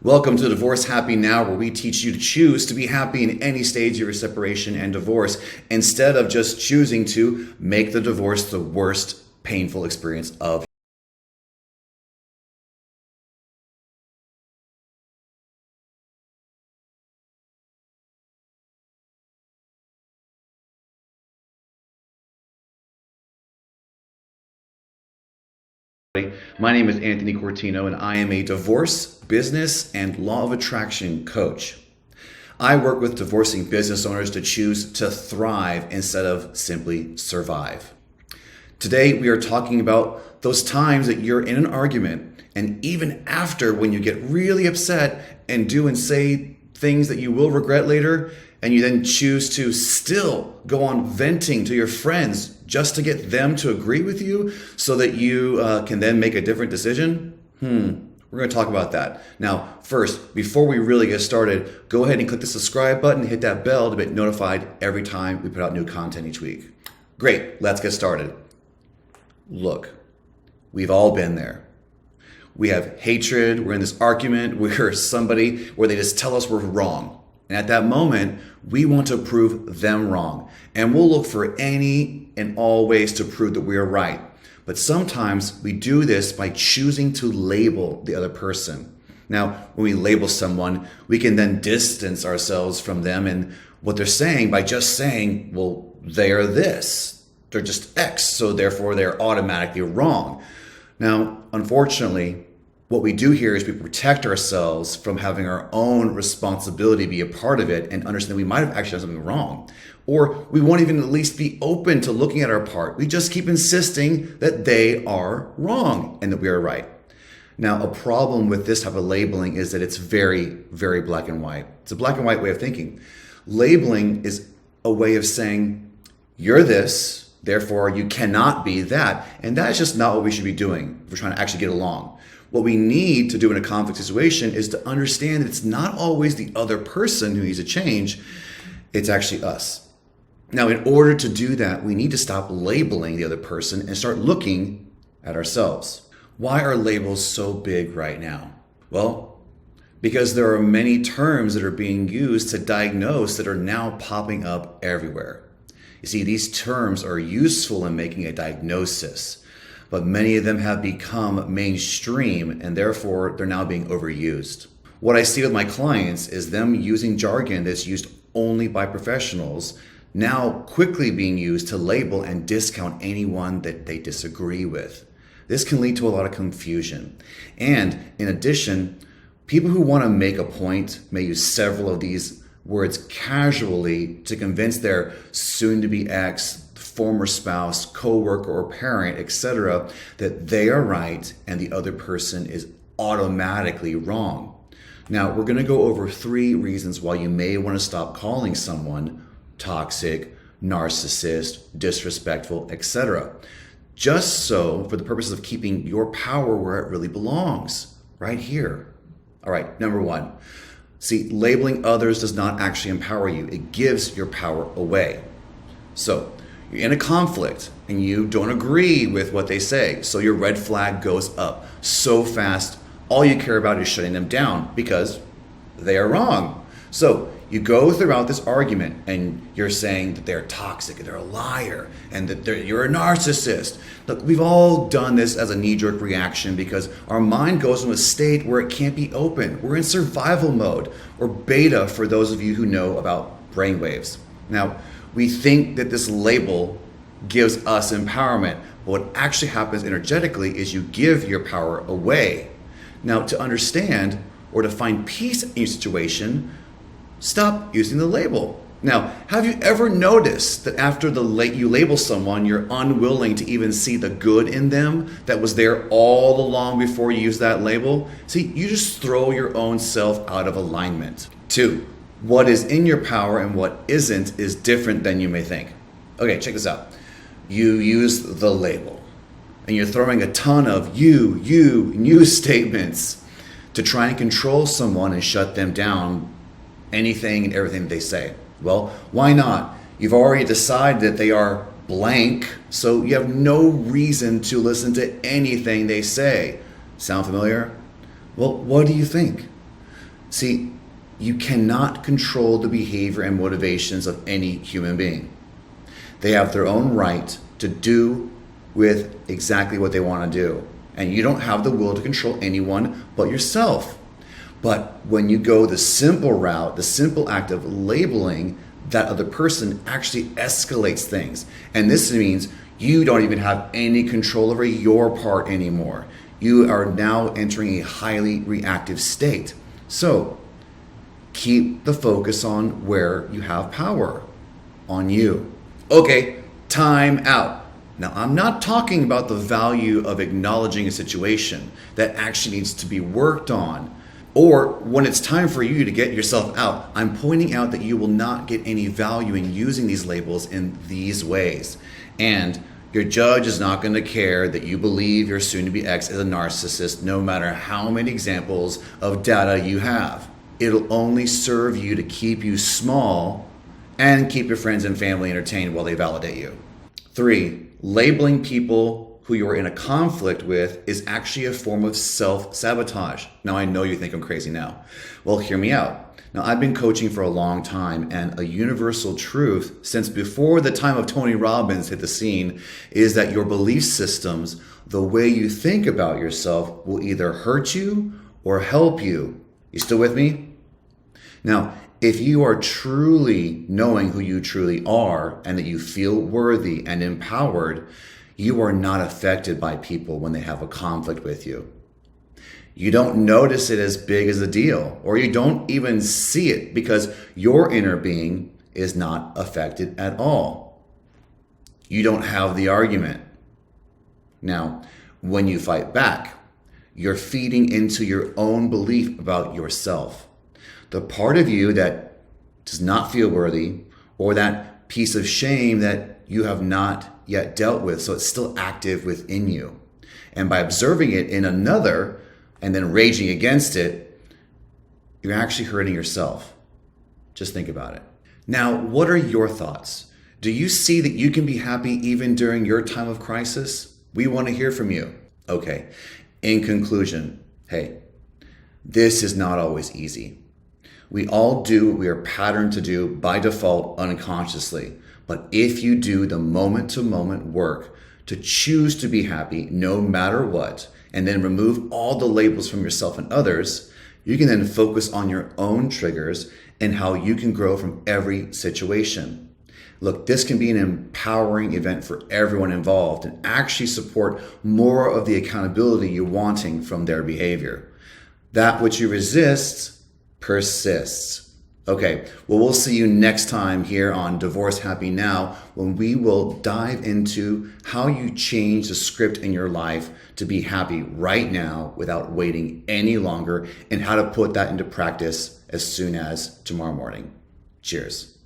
Welcome to Divorce Happy Now, where we teach you to choose to be happy in any stage of your separation and divorce instead of just choosing to make the divorce the worst painful experience of. My name is Anthony Cortino, and I am a divorce, business, and law of attraction coach. I work with divorcing business owners to choose to thrive instead of simply survive. Today, we are talking about those times that you're in an argument, and even after, when you get really upset and do and say things that you will regret later, and you then choose to still go on venting to your friends just to get them to agree with you so that you can then make a different decision? We're going to talk about that. Now, first, before we really get started, go ahead and click the subscribe button and hit that bell to get notified every time we put out new content each week. Great, let's get started. Look, we've all been there. We have hatred, we're in this argument, we're somebody where they just tell us we're wrong. And at that moment, we want to prove them wrong. And we'll look for any and all ways to prove that we are right. But sometimes we do this by choosing to label the other person. Now, when we label someone, we can then distance ourselves from them and what they're saying by just saying, well, they're this. They're just X, so therefore they're automatically wrong. Now, unfortunately, what we do here is we protect ourselves from having our own responsibility be a part of it and understand we might have actually done something wrong. Or we won't even at least be open to looking at our part. We just keep insisting that they are wrong and that we are right. Now, a problem with this type of labeling is that it's very, very black and white. It's a black and white way of thinking. Labeling is a way of saying, you're this, therefore you cannot be that. And that is just not what we should be doing if we're trying to actually get along. What we need to do in a conflict situation is to understand that it's not always the other person who needs to change, it's actually us. Now, in order to do that, we need to stop labeling the other person and start looking at ourselves. Why are labels so big right now? Well, because there are many terms that are being used to diagnose that are now popping up everywhere. You see, these terms are useful in making a diagnosis, but many of them have become mainstream and therefore they're now being overused. What I see with my clients is them using jargon that's used only by professionals, now quickly being used to label and discount anyone that they disagree with. This can lead to a lot of confusion. And in addition, people who want to make a point may use several of these words casually to convince their soon-to-be ex, former spouse, coworker, or parent, etc., that they are right and the other person is automatically wrong. Now, we're going to go over 3 reasons why you may want to stop calling someone toxic, narcissist, disrespectful, etc. Just so for the purposes of keeping your power where it really belongs, right here. All right, number 1. See, labeling others does not actually empower you. It gives your power away. So, you're in a conflict and you don't agree with what they say. So your red flag goes up so fast. All you care about is shutting them down because they are wrong. So you go throughout this argument and you're saying that they're toxic and they're a liar and that you're a narcissist. Look, we've all done this as a knee-jerk reaction because our mind goes into a state where it can't be open. We're in survival mode, or beta for those of you who know about brainwaves. Now, we think that this label gives us empowerment, but what actually happens energetically is you give your power away. Now, to understand or to find peace in your situation, stop using the label. Now, have you ever noticed that after you label someone, you're unwilling to even see the good in them that was there all along before you use that label? See, you just throw your own self out of alignment. 2. What is in your power and what isn't is different than you may think. Okay, check this out. You use the label and you're throwing a ton of you statements to try and control someone and shut them down, anything and everything they say. Well, why not? You've already decided that they are blank, so you have no reason to listen to anything they say. Sound familiar? Well, what do you think? See, you cannot control the behavior and motivations of any human being. They have their own right to do with exactly what they want to do. And you don't have the will to control anyone but yourself. But when you go the simple route, the simple act of labeling, that other person actually escalates things. And this means you don't even have any control over your part anymore. You are now entering a highly reactive state. So keep the focus on where you have power, on you. Okay, time out. Now, I'm not talking about the value of acknowledging a situation that actually needs to be worked on, or when it's time for you to get yourself out. I'm pointing out that you will not get any value in using these labels in these ways. And your judge is not going to care that you believe your soon-to-be ex is a narcissist, no matter how many examples of data you have. It'll only serve you to keep you small and keep your friends and family entertained while they validate you. 3, labeling people who you are in a conflict with is actually a form of self-sabotage. Now, I know you think I'm crazy now. Well, hear me out. Now, I've been coaching for a long time, and a universal truth since before the time of Tony Robbins hit the scene is that your belief systems, the way you think about yourself, will either hurt you or help you. You still with me? Now, if you are truly knowing who you truly are and that you feel worthy and empowered, you are not affected by people when they have a conflict with you. You don't notice it as big as a deal, or you don't even see it because your inner being is not affected at all. You don't have the argument. Now, when you fight back, you're feeding into your own belief about yourself. The part of you that does not feel worthy, or that piece of shame that you have not yet dealt with, so it's still active within you. And by observing it in another and then raging against it, you're actually hurting yourself. Just think about it. Now, what are your thoughts? Do you see that you can be happy even during your time of crisis? We want to hear from you. Okay, in conclusion, hey, this is not always easy. We all do what we are patterned to do by default unconsciously. But if you do the moment-to-moment work to choose to be happy no matter what, and then remove all the labels from yourself and others, you can then focus on your own triggers and how you can grow from every situation. Look, this can be an empowering event for everyone involved and actually support more of the accountability you're wanting from their behavior. That which you resist persists. Okay, well, we'll see you next time here on Divorce Happy Now, when we will dive into how you change the script in your life to be happy right now without waiting any longer, and how to put that into practice as soon as tomorrow morning. Cheers.